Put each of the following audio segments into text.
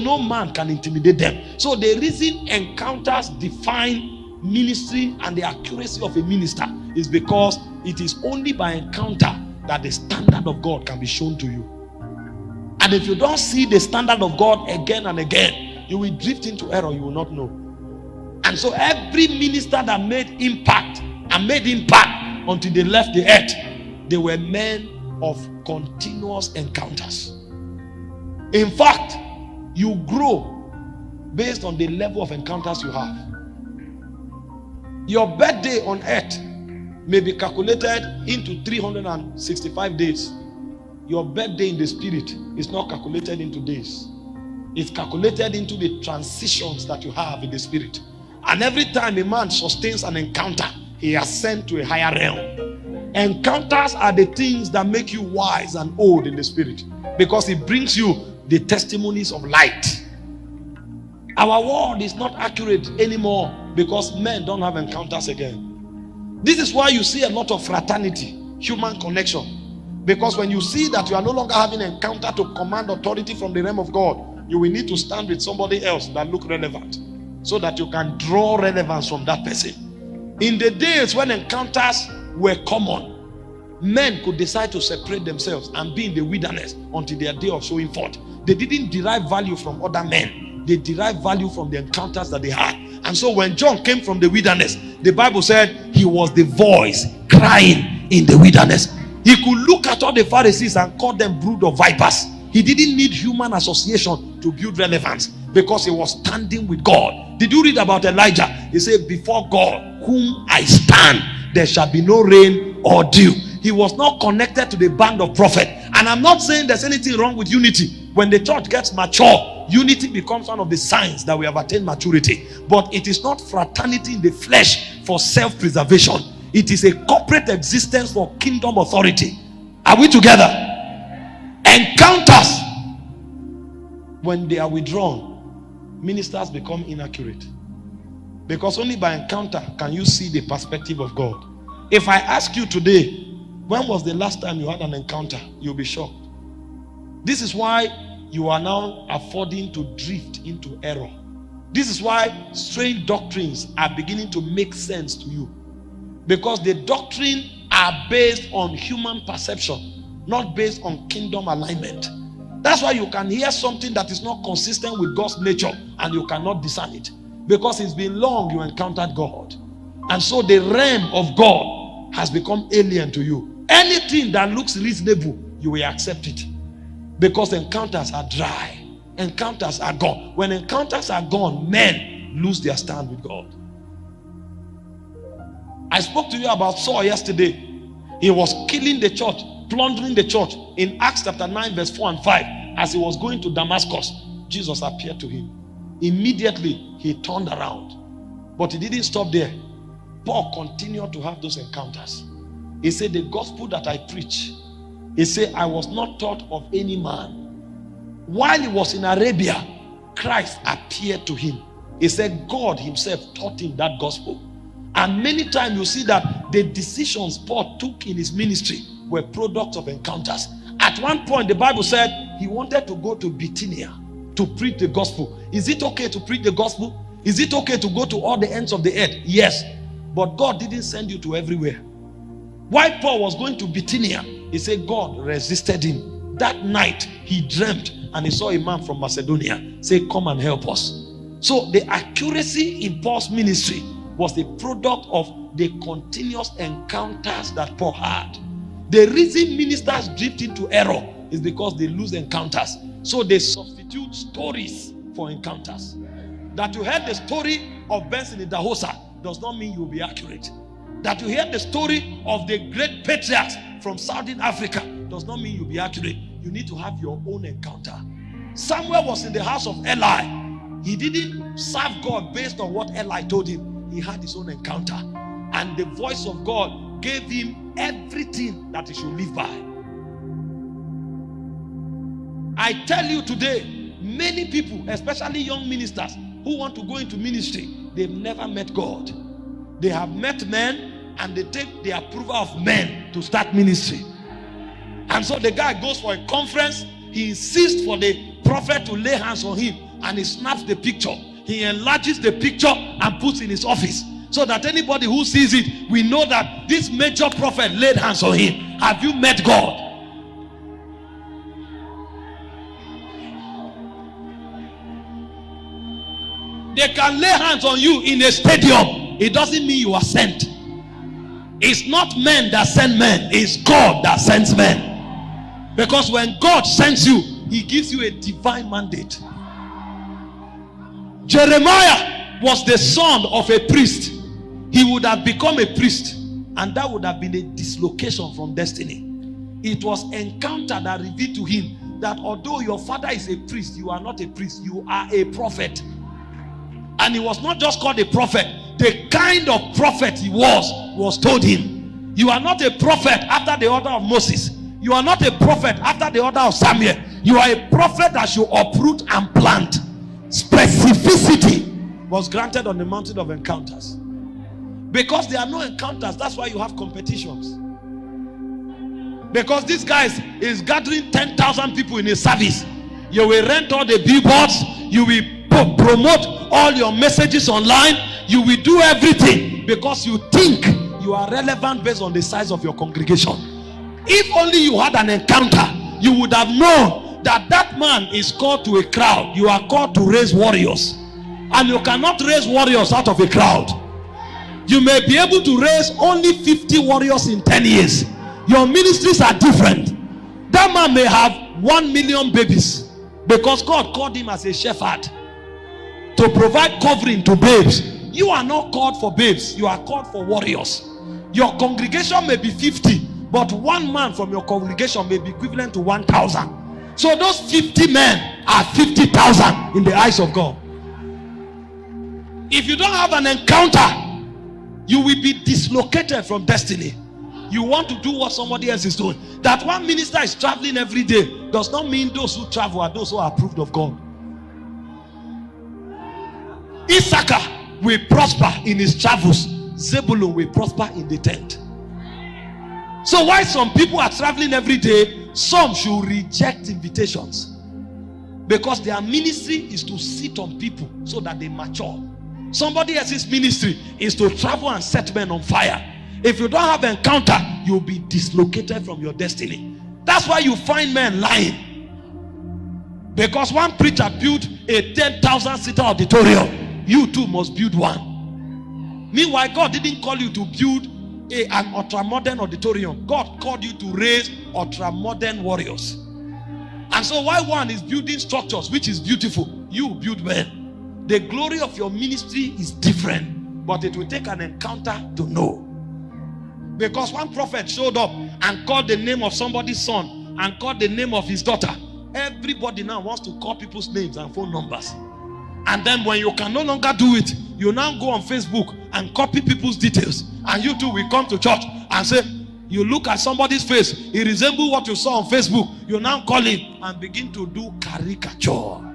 no man can intimidate them. So the reason encounters define ministry and the accuracy of a minister is because it is only by encounter that the standard of God can be shown to you. And if you don't see the standard of God again and again, you will drift into error. You will not know. And so every minister that made impact until they left the earth, they were men of continuous encounters. In fact, you grow based on the level of encounters you have. Your birthday on earth may be calculated into 365 days. Your birthday in the spirit is not calculated into days. It's calculated into the transitions that you have in the spirit. And every time a man sustains an encounter, he ascends to a higher realm. Encounters are the things that make you wise and old in the spirit, because it brings you the testimonies of light. Our world is not accurate anymore because men don't have encounters again. This is why you see a lot of fraternity, human connection. Because when you see that you are no longer having an encounter to command authority from the realm of God, you will need to stand with somebody else that look relevant, so that you can draw relevance from that person. In the days when encounters were common, men could decide to separate themselves and be in the wilderness until their day of showing forth. They didn't derive value from other men. They derived value from the encounters that they had. And so when John came from the wilderness, the Bible said he was the voice crying in the wilderness. He could look at all the Pharisees and call them brood of vipers. He didn't need human association to build relevance, because he was standing with God. Did you read about Elijah? He said, before God whom I stand, there shall be no rain or dew. He was not connected to the band of prophet. And I'm not saying there's anything wrong with unity. When the church gets mature, unity becomes one of the signs that we have attained maturity. But it is not fraternity in the flesh for self-preservation. It is a corporate existence for kingdom authority. Are we together? Encounters, when they are withdrawn, ministers become inaccurate. Because only by encounter can you see the perspective of God. If I ask you today, when was the last time you had an encounter? You'll be shocked. This is why you are now affording to drift into error. This is why strange doctrines are beginning to make sense to you. Because the doctrine are based on human perception, not based on kingdom alignment. That's why you can hear something that is not consistent with God's nature and you cannot discern it. Because it's been long you encountered God. And so the realm of God has become alien to you. Anything that looks reasonable, you will accept it. Because encounters are dry. Encounters are gone. When encounters are gone, men lose their stand with God. I spoke to you about Saul yesterday. He was killing the church, plundering the church. In Acts chapter 9 verse 4 and 5, as he was going to Damascus, Jesus appeared to him. Immediately he turned around. But he didn't stop there. Paul continued to have those encounters. He said, the gospel that I preach, he said, I was not taught of any man. While he was in Arabia, Christ appeared to him. He said God himself taught him that gospel. And many times you see that the decisions Paul took in his ministry were products of encounters. At one point the Bible said he wanted to go to Bithynia to preach the gospel. Is it okay to preach the gospel? Is it okay to go to all the ends of the earth? Yes. But God didn't send you to everywhere. While Paul was going to Bithynia, he said God resisted him. That night he dreamt and he saw a man from Macedonia say, come and help us. So the accuracy in Paul's ministry was the product of the continuous encounters that Paul had. The reason ministers drift into error is because they lose encounters. So they substitute stories for encounters. That you heard the story of Benson in Dahosa does not mean you will be accurate. That you hear the story of the great patriarchs from Southern Africa does not mean you'll be accurate. You need to have your own encounter. Samuel was in the house of Eli. He didn't serve God based on what Eli told him. He had his own encounter. And the voice of God gave him everything that he should live by. I tell you today, many people, especially young ministers who want to go into ministry, they've never met God. They have met men and they take the approval of men to start ministry. And so the guy goes for a conference. He insists for the prophet to lay hands on him. and he snaps the picture. He enlarges the picture and puts in his office, so that anybody who sees it, we know that this major prophet laid hands on him. Have you met God? They can lay hands on you in a stadium. It doesn't mean you are sent. It's not men that send men. It's God that sends men. Because when God sends you, he gives you a divine mandate. Jeremiah was the son of a priest. He would have become a priest, and that would have been a dislocation from destiny. It was encounter that revealed to him that although your father is a priest, you are not a priest, you are a prophet. And he was not just called a prophet. The kind of prophet he was told him. You are not a prophet after the order of Moses. You are not a prophet after the order of Samuel. You are a prophet that should uproot and plant. Specificity was granted on the mountain of encounters. Because there are no encounters, that's why you have competitions. Because this guy is gathering 10,000 people in his service. You will rent all the billboards. You will promote all your messages online. You will do everything because you think you are relevant based on the size of your congregation. If only you had an encounter, you would have known that that man is called to a crowd. You are called to raise warriors, and you cannot raise warriors out of a crowd. You may be able to raise only 50 warriors in 10 years. Your ministries are different. That man may have 1 million babies because God called him as a shepherd to provide covering to babes. You are not called for babes, you are called for warriors. Your congregation may be 50, but one man from your congregation may be equivalent to 1,000. So those 50 men are 50,000 in the eyes of God. If you don't have an encounter, you will be dislocated from destiny. You want to do what somebody else is doing. That one minister is traveling every day does not mean those who travel are those who are approved of God. Issachar will prosper in his travels. Zebulun will prosper in the tent. So why some people are traveling every day, some should reject invitations. Because their ministry is to sit on people so that they mature. Somebody else's ministry is to travel and set men on fire. If you don't have encounter, you'll be dislocated from your destiny. That's why you find men lying. Because one preacher built a 10,000 seater auditorium, you too must build one. Meanwhile, God didn't call you to build an ultra-modern auditorium. God called you to raise ultra-modern warriors. And so while one is building structures, which is beautiful, you build men. The glory of your ministry is different, but it will take an encounter to know. Because one prophet showed up and called the name of somebody's son and called the name of his daughter. Everybody now wants to call people's names and phone numbers. And then when you can no longer do it, you now go on Facebook and copy people's details. And you too will come to church and say, you look at somebody's face, it resembles what you saw on Facebook. You now call him and begin to do caricature.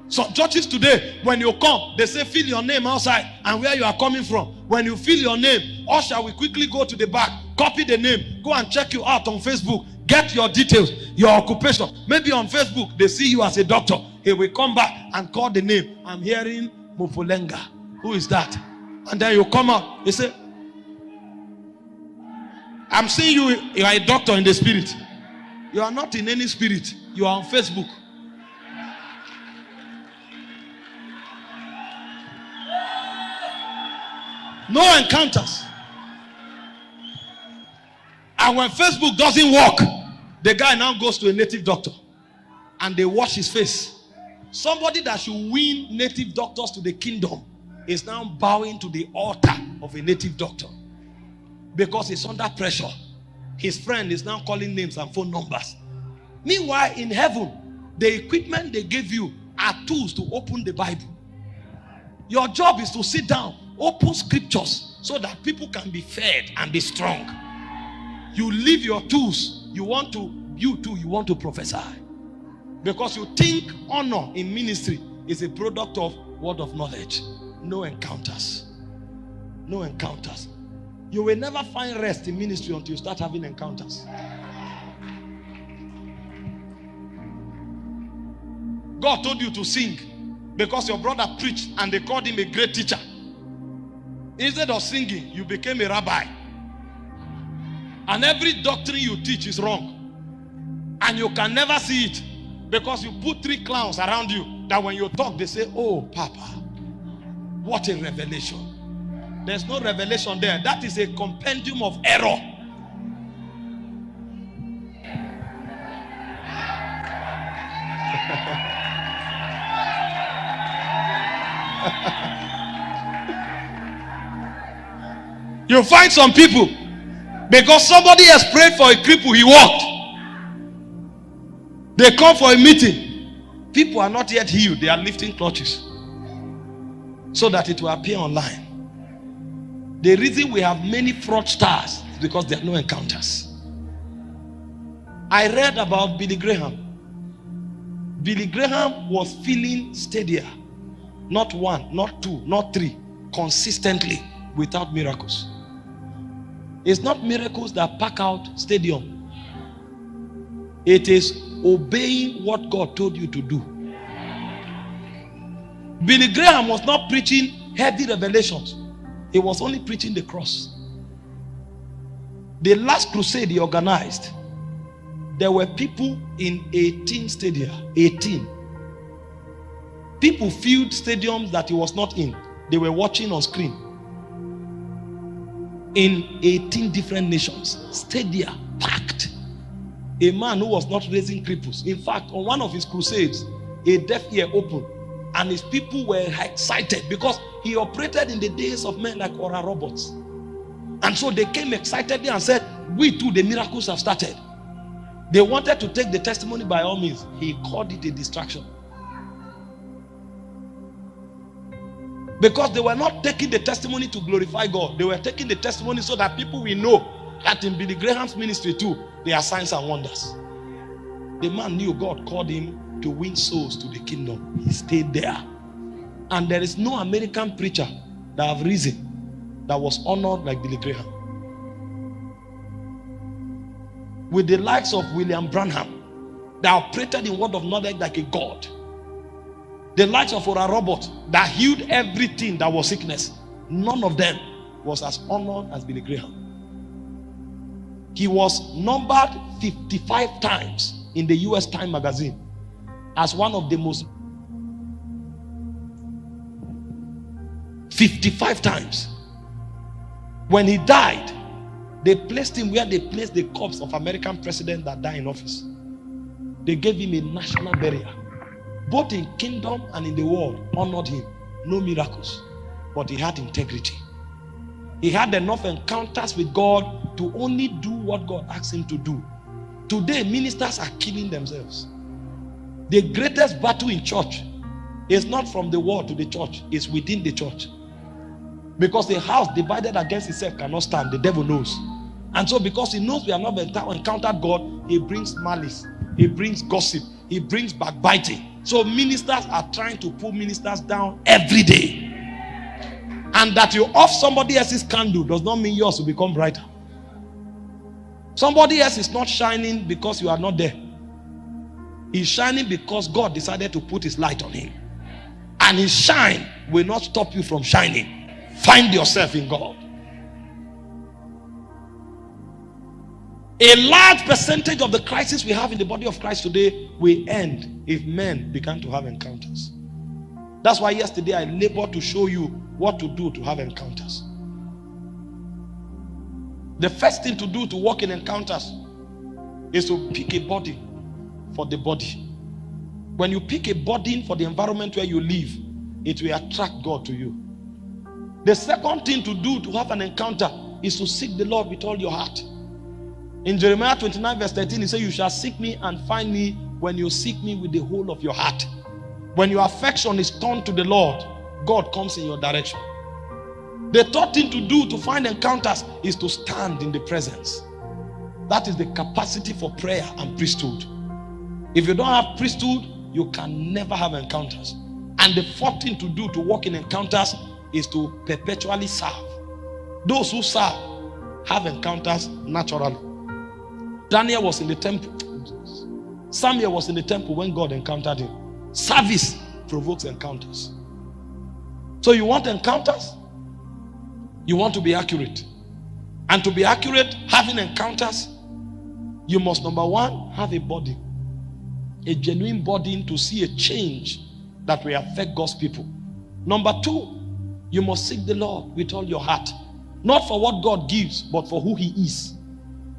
Some churches today, when you come, they say fill your name outside and where you are coming from. When you fill your name, usher will quickly go to the back, copy the name, go and check you out on Facebook, get your details, your occupation. Maybe on Facebook, they see you as a doctor. He will come back and call the name. I'm hearing Mofolenga. Who is that? And then you come out, they say, I'm seeing you are a doctor in the spirit. You are not in any spirit. You are on Facebook. No encounters. And when Facebook doesn't work, the guy now goes to a native doctor and they wash his face. Somebody that should win native doctors to the kingdom is now bowing to the altar of a native doctor because he's under pressure. His friend is now calling names and phone numbers. Meanwhile, in heaven, the equipment they gave you are tools to open the Bible. Your job is to sit down, open scriptures so that people can be fed and be strong. You leave your tools. You want to prophesy. Because you think honor in ministry is a product of word of knowledge. No encounters. No encounters. You will never find rest in ministry until you start having encounters. God told you to sing because your brother preached and they called him a great teacher. Instead of singing, you became a rabbi. And every doctrine you teach is wrong. And you can never see it because you put 3 clowns around you that when you talk, they say, oh, Papa, what a revelation. There's no revelation there. That is a compendium of error. You find some people, because somebody has prayed for a cripple, he walked. They come for a meeting. People are not yet healed. They are lifting clutches so that it will appear online. The reason we have many fraudsters is because there are no encounters. I read about Billy Graham. Billy Graham was filling stadia, not 1, not 2, not 3, consistently without miracles. It's not miracles that pack out stadium. It is obeying what God told you to do. Billy Graham was not preaching heavy revelations. He was only preaching the cross. The last crusade he organized, there were people in 18 stadia. 18. People filled stadiums that he was not in. They were watching on screen. In 18 different nations, stadia packed. A man who was not raising cripples. In fact, on one of his crusades, a deaf ear opened, and his people were excited because he operated in the days of men like Orokpo. And so they came excitedly and said, we too, the miracles have started. They wanted to take the testimony by all means. He called it a distraction. Because they were not taking the testimony to glorify God. They were taking the testimony so that people will know that in Billy Graham's ministry too, there are signs and wonders. The man knew God called him to win souls to the kingdom. He stayed there. And there is no American preacher that have risen that was honored like Billy Graham. With the likes of William Branham, that operated in word of knowledge like a god. The likes of Orokpo that healed everything that was sickness. None of them was as honored as Billy Graham. He was numbered 55 times in the US Time magazine as one of the most 55 times. When he died, they placed him where they placed the corpse of American president that died in office. They gave him a national burial. Both in kingdom and in the world honored him. No miracles, but he had integrity. He had enough encounters with God to only do what God asked him to do. Today, ministers are killing themselves. The greatest battle in church is not from the world to the church, it's within the church. Because a house divided against itself cannot stand. The devil knows. And so because he knows we have not encountered God, he brings malice, he brings gossip, he brings backbiting. So ministers are trying to pull ministers down every day. And that you off somebody else's candle does not mean yours will become brighter. Somebody else is not shining because you are not there. He's shining because God decided to put his light on him. And his shine will not stop you from shining. Find yourself in God. A large percentage of the crisis we have in the body of Christ today will end if men begin to have encounters. That's why yesterday I labored to show you what to do to have encounters. The first thing to do to walk in encounters is to pick a body for the body. When you pick a body for the environment where you live, it will attract God to you. The second thing to do to have an encounter is to seek the Lord with all your heart. In Jeremiah 29 verse 13, he says, you shall seek me and find me when you seek me with the whole of your heart. When your affection is turned to the Lord, God comes in your direction. The third thing to do to find encounters is to stand in the presence. That is the capacity for prayer and priesthood. If you don't have priesthood, you can never have encounters. And the fourth thing to do to walk in encounters is to perpetually serve. Those who serve have encounters naturally. Daniel was in the temple. Samuel was in the temple when God encountered him. Service provokes encounters. So you want encounters? You want to be accurate. And to be accurate, having encounters, you must, number one, have a body. A genuine body to see a change that will affect God's people. Number two, you must seek the Lord with all your heart. Not for what God gives, but for who He is.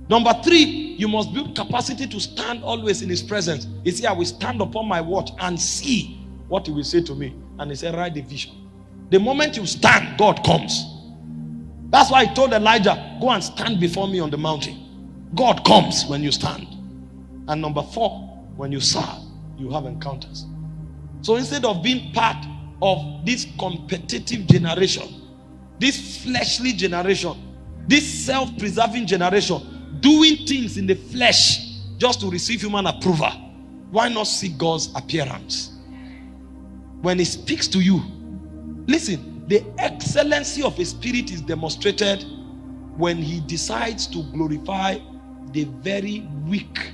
Number three, you must build capacity to stand always in His presence. He said, I will stand upon my watch and see what He will say to me. And He said, write the vision. The moment you stand, God comes. That's why He told Elijah, go and stand before me on the mountain. God comes when you stand. And number four, when you serve, you have encounters. So instead of being part of this competitive generation, this fleshly generation, this self-preserving generation, doing things in the flesh just to receive human approval, why not seek God's appearance? When He speaks to you, listen, the excellency of a spirit is demonstrated when he decides to glorify the very weak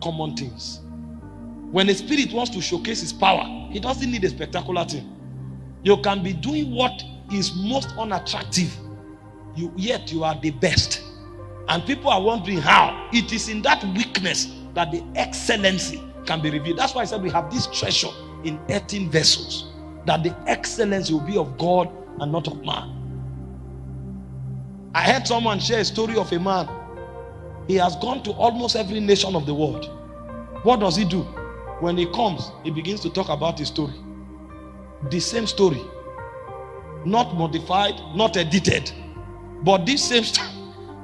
common things. When a spirit wants to showcase his power, he doesn't need a spectacular thing. You can be doing what is most unattractive, yet you are the best. And people are wondering how. It is in that weakness that the excellency can be revealed. That's why I said we have this treasure in earthen vessels, that the excellence will be of God and not of man. I heard someone share a story of a man. He has gone to almost every nation of the world. What does he do? When he comes, he begins to talk about his story. The same story. Not modified, not edited. But this same story.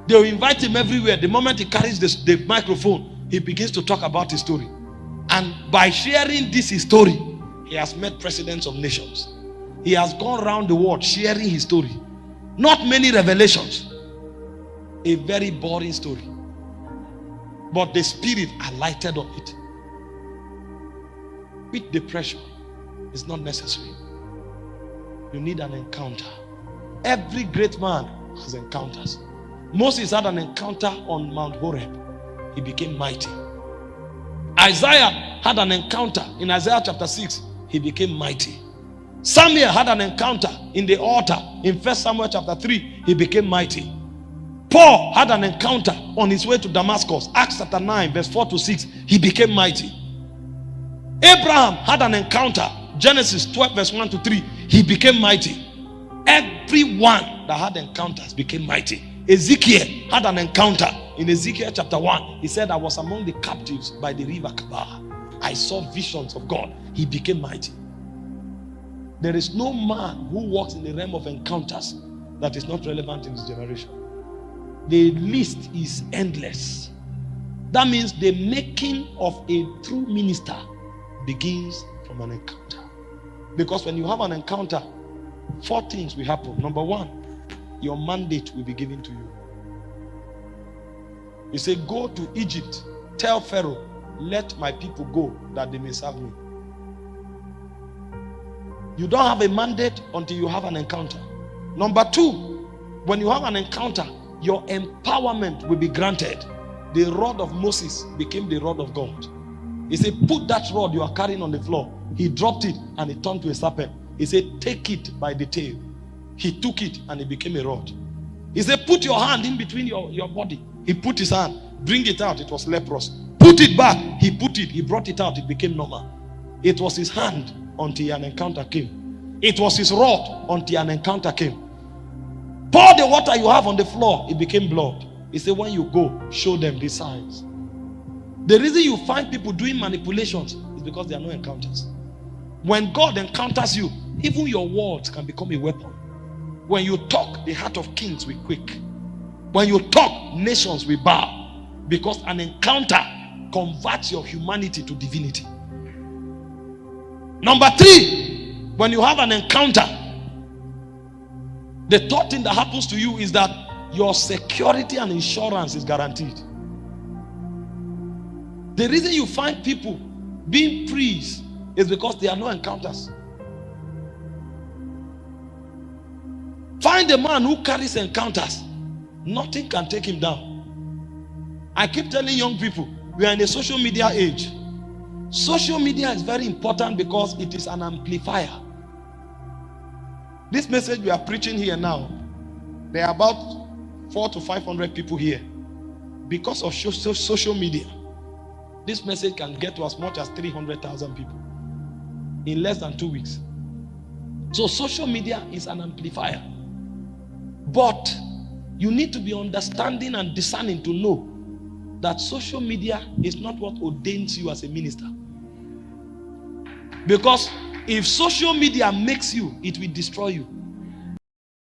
They will invite him everywhere. The moment he carries the microphone, he begins to talk about his story. And by sharing this his story, he has met presidents of nations. He has gone around the world sharing his story. Not many revelations. A very boring story. But the Spirit alighted on it. With depression, it's not necessary. You need an encounter. Every great man has encounters. Moses had an encounter on Mount Horeb. He became mighty. Isaiah had an encounter in Isaiah chapter 6. He became mighty. Samuel had an encounter in the altar in 1 Samuel chapter 3. He became mighty. Paul had an encounter on his way to Damascus. Acts chapter 9 verse 4 to 6. He became mighty. Abraham had an encounter. Genesis 12 verse 1 to 3. He became mighty. Everyone that had encounters became mighty. Ezekiel had an encounter in Ezekiel chapter 1. He said, I was among the captives by the river Kabar. I saw visions of God. He became mighty. There is no man who walks in the realm of encounters that is not relevant in this generation. The list is endless. That means the making of a true minister begins from an encounter. Because when you have an encounter, 4 things will happen. Number 1, your mandate will be given to you. You say, go to Egypt. Tell Pharaoh, let my people go that they may serve me. You don't have a mandate until you have an encounter. Number 2, when you have an encounter, your empowerment will be granted. The rod of Moses became the rod of God. He said, put that rod you are carrying on the floor. He dropped it and it turned to a serpent. He said, take it by the tail. He took it and it became a rod. He said, put your hand in between your body. He put his hand, bring it out, it was leprous. Put it back, he put it, he brought it out, it became normal. It was his hand until an encounter came. It was his rod until an encounter came. Pour the water you have on the floor, it became blood. He said, when you go, show them these signs. The reason you find people doing manipulations is because there are no encounters. When God encounters you, even your words can become a weapon. When you talk, the heart of kings will quake. When you talk, nations will bow. Because an encounter converts your humanity to divinity. Number 3, when you have an encounter, the third thing that happens to you is that your security and insurance is guaranteed. The reason you find people being priests is because there are no encounters. Find a man who carries encounters. Nothing can take him down. I keep telling young people, we are in a social media age. Social media is very important because it is an amplifier. This message we are preaching here now, there are about 400 to 500 people here. Because of social media, this message can get to as much as 300,000 people in less than 2 weeks. So social media is an amplifier. But you need to be understanding and discerning to know that social media is not what ordains you as a minister. Because if social media makes you, it will destroy you.